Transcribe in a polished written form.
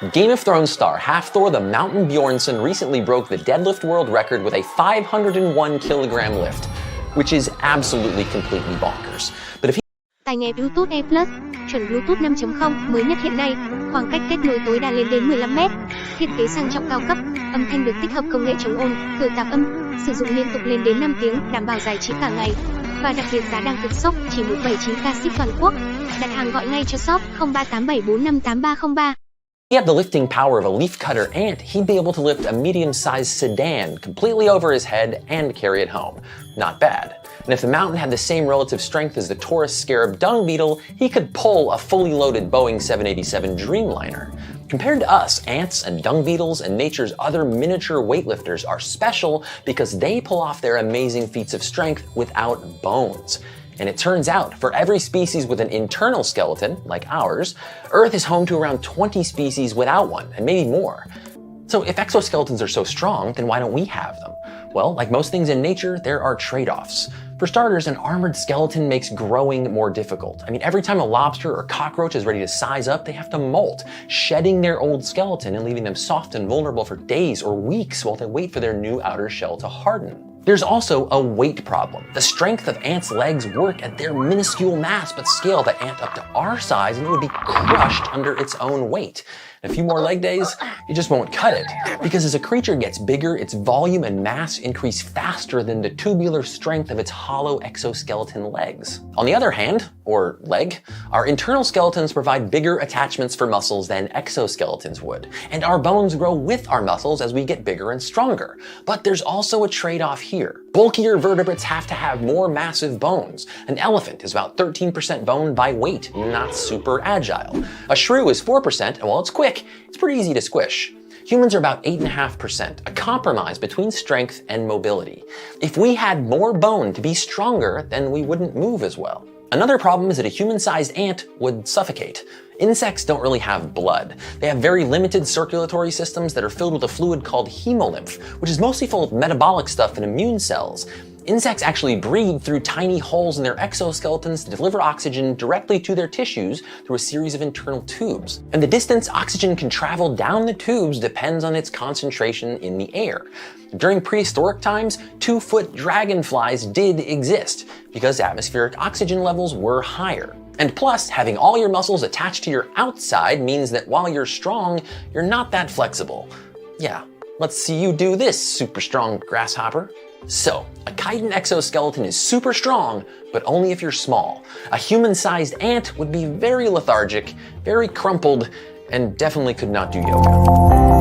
Game of Thrones star Hafthor the Mountain Bjornsson recently broke the deadlift world record with a 501 kilogram lift, which is absolutely completely bonkers. But if he Tai nghe Bluetooth E+, chuẩn Bluetooth 5.0 mới nhất hiện nay, khoảng cách kết nối tối đa lên đến 15 mét. Thiết kế sang trọng cao cấp, âm thanh được tích hợp công nghệ chống ồn, khử tạp âm, sử dụng liên tục lên đến 5 tiếng, đảm bảo giải trí cả ngày. Và đặc biệt giá đang cực sốc, chỉ 179k ship toàn quốc. Đặt hàng gọi ngay cho shop 0387458303. he had the lifting power of a leafcutter ant, he'd be able to lift a medium-sized sedan completely over his head and carry it home. Not bad. And if the mountain had the same relative strength as the Taurus scarab dung beetle, he could pull a fully loaded Boeing 787 Dreamliner. Compared to us, ants and dung beetles and nature's other miniature weightlifters are special because they pull off their amazing feats of strength without bones. And it turns out, for every species with an internal skeleton, like ours, Earth is home to around 20 species without one, and maybe more. So if exoskeletons are so strong, then why don't we have them? Well, like most things in nature, there are trade-offs. For starters, an armored skeleton makes growing more difficult. I mean, every time a lobster or cockroach is ready to size up, they have to molt, shedding their old skeleton and leaving them soft and vulnerable for days or weeks while they wait for their new outer shell to harden. There's also a weight problem. The strength of ants' legs work at their minuscule mass, but scale the ant up to our size and it would be crushed under its own weight. In a few more leg days, you just won't cut it. Because as a creature gets bigger, its volume and mass increase faster than the tubular strength of its hollow exoskeleton legs. On the other hand, or leg, our internal skeletons provide bigger attachments for muscles than exoskeletons would. And our bones grow with our muscles as we get bigger and stronger. But there's also a trade-off here. Bulkier vertebrates have to have more massive bones. An elephant is about 13% bone by weight, not super agile. A shrew is 4%, and while it's quick, it's pretty easy to squish. Humans are about 8.5%, a compromise between strength and mobility. If we had more bone to be stronger, then we wouldn't move as well. Another problem is that a human-sized ant would suffocate. Insects don't really have blood. They have very limited circulatory systems that are filled with a fluid called hemolymph, which is mostly full of metabolic stuff and immune cells. Insects actually breathe through tiny holes in their exoskeletons to deliver oxygen directly to their tissues through a series of internal tubes. And the distance oxygen can travel down the tubes depends on its concentration in the air. During prehistoric times, 2-foot dragonflies did exist because atmospheric oxygen levels were higher. And plus, having all your muscles attached to your outside means that while you're strong, you're not that flexible. Yeah, let's see you do this, super strong grasshopper. So, a chitin exoskeleton is super strong, but only if you're small. A human-sized ant would be very lethargic, very crumpled, and definitely could not do yoga.